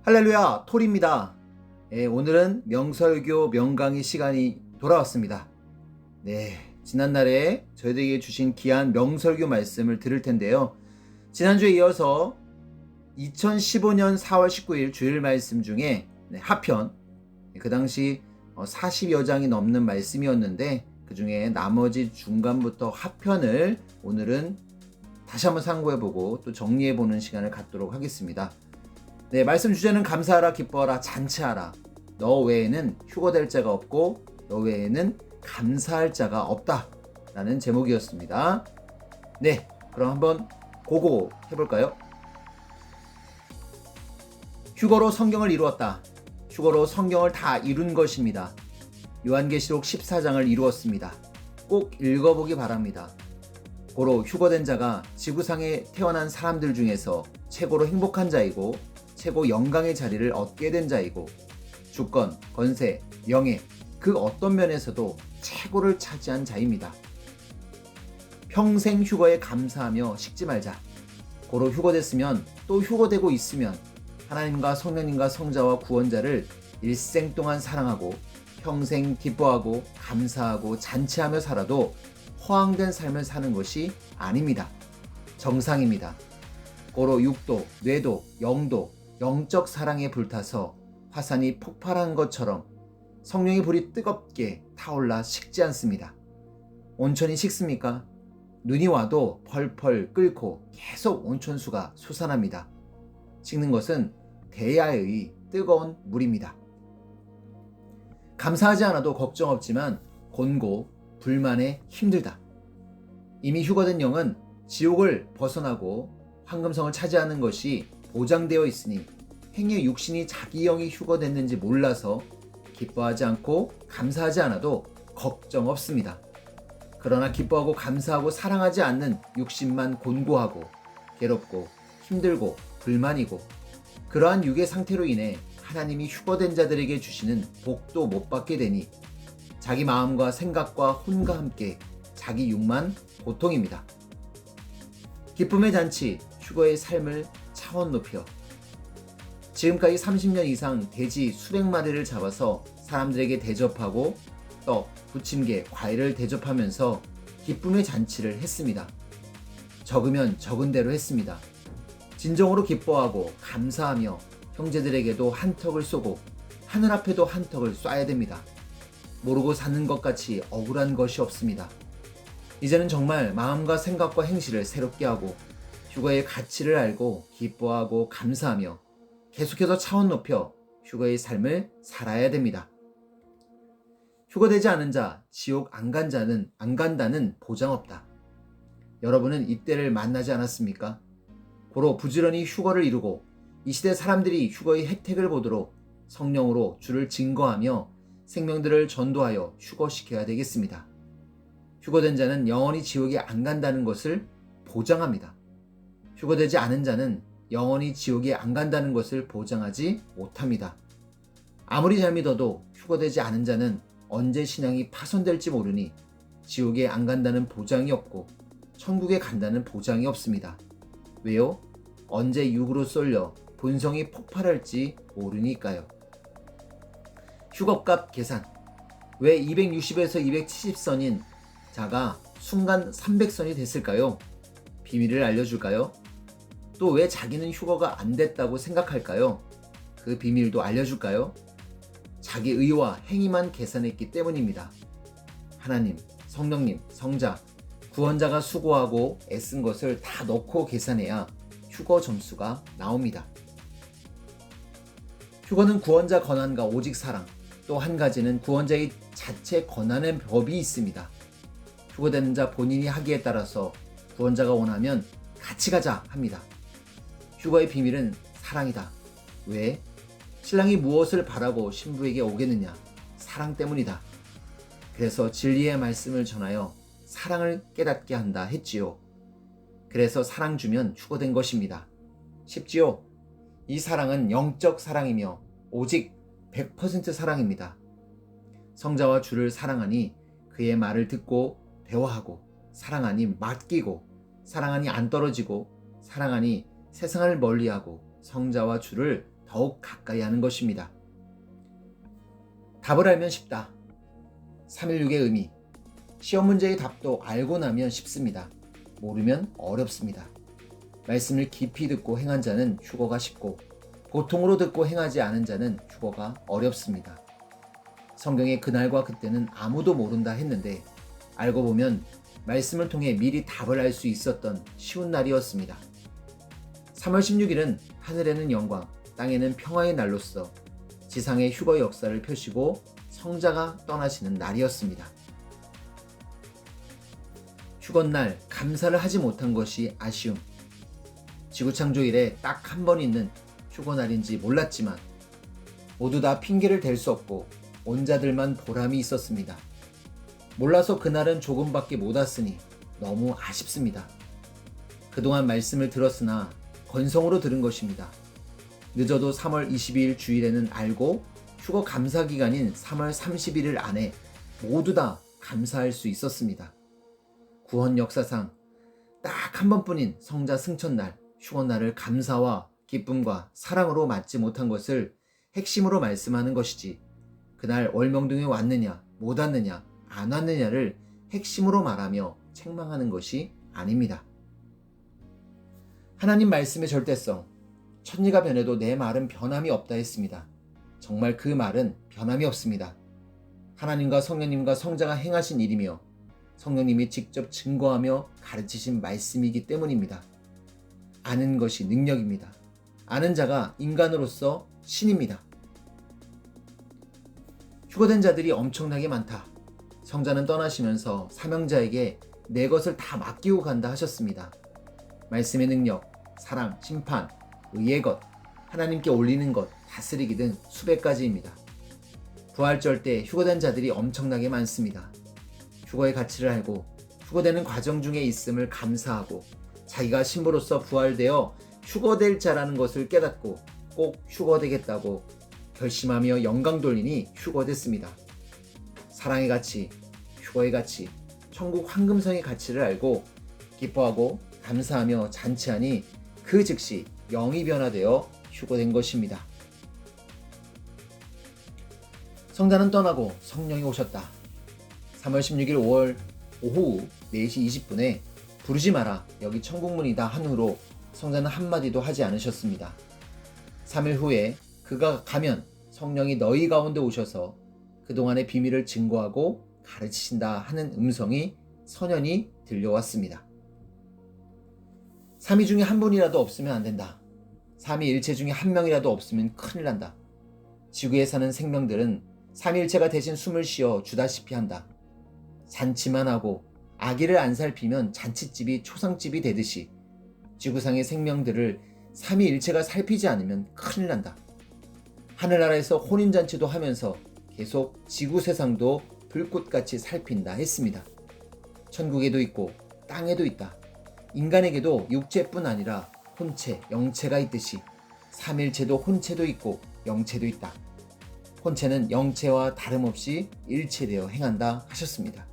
할렐루야, 톨입니다. 오늘은 명설교 명강의 시간이 돌아왔습니다. 지난날에 저희들에게 주신 귀한 명설교 말씀을 들을 텐데요. 지난주에 이어서 2015년 4월 19일 주일 말씀 중에 하편, 그 당시 40여 장이 넘는 말씀이었는데 그 중에 나머지 중간부터 하편을 오늘은 다시 한번 상고해보고 또 정리해보는 시간을 갖도록 하겠습니다. 말씀 주제는 감사하라, 기뻐하라, 잔치하라. 너 외에는 휴거될 자가 없고 너 외에는 감사할 자가 없다 라는 제목이었습니다. 그럼 한번 고고 해볼까요? 휴거로 성경을 이루었다. 휴거로 성경을 다 이룬 것입니다. 요한계시록 14장을 이루었습니다. 꼭 읽어보기 바랍니다. 고로 휴거된 자가 지구상에 태어난 사람들 중에서 최고로 행복한 자이고 최고 영광의 자리를 얻게 된 자이고 주권, 권세, 명예 그 어떤 면에서도 최고를 차지한 자입니다. 평생 휴거에 감사하며 식지 말자. 고로 휴거됐으면 또 휴거되고 있으면 하나님과 성령님과 성자와 구원자를 일생 동안 사랑하고 평생 기뻐하고 감사하고 잔치하며 살아도 허황된 삶을 사는 것이 아닙니다. 정상입니다. 고로 육도, 뇌도, 영도 영적 사랑에 불타서 화산이 폭발한 것처럼 성령의 불이 뜨겁게 타올라 식지 않습니다. 온천이 식습니까? 눈이 와도 펄펄 끓고 계속 온천수가 솟아납니다. 식는 것은 대야의 뜨거운 물입니다. 감사하지 않아도 걱정 없지만 곤고 불만에 힘들다. 이미 휴거된 영은 지옥을 벗어나고 황금성을 차지하는 것이 보장되어 있으니 행여 육신이 자기 영이 휴거됐는지 몰라서 기뻐하지 않고 감사하지 않아도 걱정 없습니다. 그러나 기뻐하고 감사하고 사랑하지 않는 육신만 곤고하고 괴롭고 힘들고 불만이고 그러한 육의 상태로 인해 하나님이 휴거된 자들에게 주시는 복도 못 받게 되니 자기 마음과 생각과 혼과 함께 자기 육만 고통입니다. 기쁨의 잔치, 휴거의 삶을 차원 높여 지금까지 30년 이상 돼지 수백 마리를 잡아서 사람들에게 대접하고 떡, 부침개, 과일을 대접하면서 기쁨의 잔치를 했습니다. 적으면 적은 대로 했습니다. 진정으로 기뻐하고 감사하며 형제들에게도 한턱을 쏘고 하늘 앞에도 한턱을 쏴야 됩니다. 모르고 사는 것 같이 억울한 것이 없습니다. 이제는 정말 마음과 생각과 행실을 새롭게 하고 휴거의 가치를 알고 기뻐하고 감사하며 계속해서 차원 높여 휴거의 삶을 살아야 됩니다. 휴거되지 않은 자, 지옥 안 간다는 보장 없다. 여러분은 이때를 만나지 않았습니까? 고로 부지런히 휴거를 이루고 이 시대 사람들이 휴거의 혜택을 보도록 성령으로 주를 증거하며 생명들을 전도하여 휴거시켜야 되겠습니다. 휴거된 자는 영원히 지옥에 안 간다는 것을 보장합니다. 휴거되지 않은 자는 영원히 지옥에 안 간다는 것을 보장하지 못합니다. 아무리 잘 믿어도 휴거되지 않은 자는 언제 신앙이 파손될지 모르니 지옥에 안 간다는 보장이 없고 천국에 간다는 보장이 없습니다. 왜요? 언제 육으로 쏠려 본성이 폭발할지 모르니까요. 휴거값 계산. 왜 260에서 270선인 자가 순간 300선이 됐을까요? 비밀을 알려줄까요? 또 왜 자기는 휴거가 안 됐다고 생각할까요? 그 비밀도 알려줄까요? 자기 의와 행위만 계산했기 때문입니다. 하나님, 성령님, 성자, 구원자가 수고하고 애쓴 것을 다 넣고 계산해야 휴거 점수가 나옵니다. 휴거는 구원자 권한과 오직 사랑, 또 한 가지는 구원자의 자체 권한의 법이 있습니다. 휴거되는 자 본인이 하기에 따라서 구원자가 원하면 같이 가자 합니다. 휴거의 비밀은 사랑이다. 왜? 신랑이 무엇을 바라고 신부에게 오겠느냐? 사랑 때문이다. 그래서 진리의 말씀을 전하여 사랑을 깨닫게 한다 했지요. 그래서 사랑 주면 휴거된 것입니다. 쉽지요? 이 사랑은 영적 사랑이며 오직 100% 사랑입니다. 성자와 주를 사랑하니 그의 말을 듣고 대화하고 사랑하니 맡기고 사랑하니 안 떨어지고 사랑하니 세상을 멀리하고 성자와 주를 더욱 가까이 하는 것입니다. 답을 알면 쉽다. 316의 의미. 시험 문제의 답도 알고 나면 쉽습니다. 모르면 어렵습니다. 말씀을 깊이 듣고 행한 자는 휴거가 쉽고 보통으로 듣고 행하지 않은 자는 휴거가 어렵습니다. 성경의 그날과 그때는 아무도 모른다 했는데 알고 보면 말씀을 통해 미리 답을 알 수 있었던 쉬운 날이었습니다. 3월 16일은 하늘에는 영광, 땅에는 평화의 날로서 지상의 휴거 역사를 펴시고 성자가 떠나시는 날이었습니다. 휴건날 감사를 하지 못한 것이 아쉬움. 지구창조 이래 딱 한 번 있는 휴거날인지 몰랐지만 모두 다 핑계를 댈 수 없고 온 자들만 보람이 있었습니다. 몰라서 그날은 조금밖에 못 왔으니 너무 아쉽습니다. 그동안 말씀을 들었으나 건성으로 들은 것입니다. 늦어도 3월 22일 주일에는 알고 휴거 감사 기간인 3월 31일 안에 모두 다 감사할 수 있었습니다. 구원 역사상 딱 한 번뿐인 성자 승천날, 휴거날을 감사와 기쁨과 사랑으로 맞지 못한 것을 핵심으로 말씀하는 것이지 그날 월명동에 왔느냐 못 왔느냐 안 왔느냐를 핵심으로 말하며 책망하는 것이 아닙니다. 하나님 말씀의 절대성. 천리가 변해도 내 말은 변함이 없다 했습니다. 정말 그 말은 변함이 없습니다. 하나님과 성령님과 성자가 행하신 일이며 성령님이 직접 증거하며 가르치신 말씀이기 때문입니다. 아는 것이 능력입니다. 아는 자가 인간으로서 신입니다. 휴거된 자들이 엄청나게 많다. 성자는 떠나시면서 사명자에게 내 것을 다 맡기고 간다 하셨습니다. 말씀의 능력, 사랑, 심판, 의의 것, 하나님께 올리는 것, 다스리기 등 수백 가지입니다. 부활절 때 휴거된 자들이 엄청나게 많습니다. 휴거의 가치를 알고 휴거되는 과정 중에 있음을 감사하고 자기가 신부로서 부활되어 휴거될 자라는 것을 깨닫고 꼭 휴거되겠다고 결심하며 영광 돌리니 휴거됐습니다. 사랑의 가치, 휴거의 가치, 천국 황금성의 가치를 알고 기뻐하고 감사하며 잔치하니 그 즉시 영이 변화되어 휴거된 것입니다. 성자는 떠나고 성령이 오셨다. 3월 16일 5월 오후 4시 20분에 부르지 마라 여기 천국문이다 한 후로 성자는 한마디도 하지 않으셨습니다. 3일 후에 그가 가면 성령이 너희 가운데 오셔서 그동안의 비밀을 증거하고 가르치신다 하는 음성이 선연히 들려왔습니다. 삼위 중에 한 분이라도 없으면 안 된다. 삼위일체 중에 한 명이라도 없으면 큰일 난다. 지구에 사는 생명들은 삼위일체가 대신 숨을 쉬어 주다시피 한다. 잔치만 하고 아기를 안 살피면 잔치집이 초상집이 되듯이 지구상의 생명들을 삼위일체가 살피지 않으면 큰일 난다. 하늘나라에서 혼인잔치도 하면서 계속 지구 세상도 불꽃같이 살핀다 했습니다. 천국에도 있고 땅에도 있다. 인간에게도 육체뿐 아니라 혼체, 영체가 있듯이 삼일체도 혼체도 있고 영체도 있다. 혼체는 영체와 다름없이 일체되어 행한다 하셨습니다.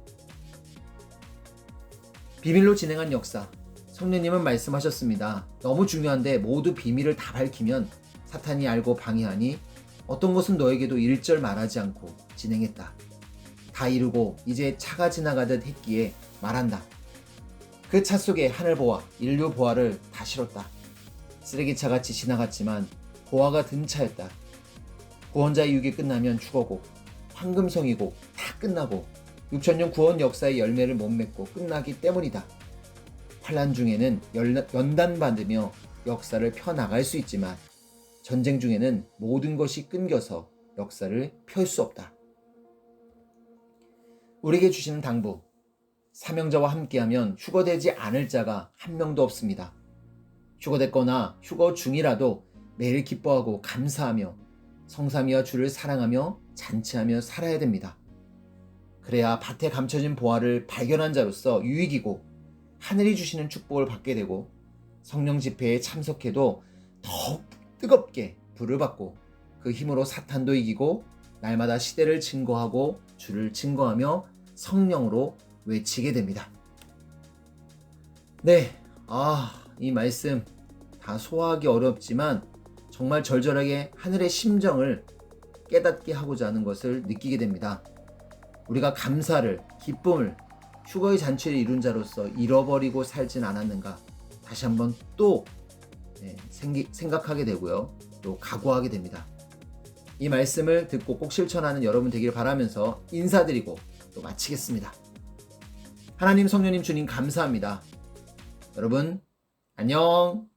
비밀로 진행한 역사. 성령님은 말씀하셨습니다. 너무 중요한데 모두 비밀을 다 밝히면 사탄이 알고 방해하니 어떤 것은 너에게도 일절 말하지 않고 진행했다. 다 이루고 이제 차가 지나가듯 했기에 말한다. 그 차 속에 하늘 보화, 인류 보화를 다 실었다. 쓰레기차같이 지나갔지만 보화가 든 차였다. 구원자의 육이 끝나면 휴거고 황금성이고 다 끝나고 6천년 구원 역사의 열매를 못 맺고 끝나기 때문이다. 환란 중에는 연단받으며 역사를 펴나갈 수 있지만 전쟁 중에는 모든 것이 끊겨서 역사를 펼 수 없다. 우리에게 주시는 당부. 사명자와 함께하면 휴거되지 않을 자가 한 명도 없습니다. 휴거됐거나 휴거 중이라도 매일 기뻐하고 감사하며 성삼위와 주를 사랑하며 잔치하며 살아야 됩니다. 그래야 밭에 감춰진 보화를 발견한 자로서 유익이고 하늘이 주시는 축복을 받게 되고 성령 집회에 참석해도 더욱 뜨겁게 불을 받고 그 힘으로 사탄도 이기고 날마다 시대를 증거하고 주를 증거하며 성령으로 외치게 됩니다. 네, 이 말씀 다 소화하기 어렵지만 정말 절절하게 하늘의 심정을 깨닫게 하고자 하는 것을 느끼게 됩니다. 우리가 감사를, 기쁨을 휴거의 잔치를 이룬 자로서 잃어버리고 살진 않았는가 다시 한번 또 생각하게 되고요. 또 각오하게 됩니다. 이 말씀을 듣고 꼭 실천하는 여러분 되기를 바라면서 인사드리고 또 마치겠습니다. 하나님, 성령님, 주님 감사합니다. 여러분 안녕.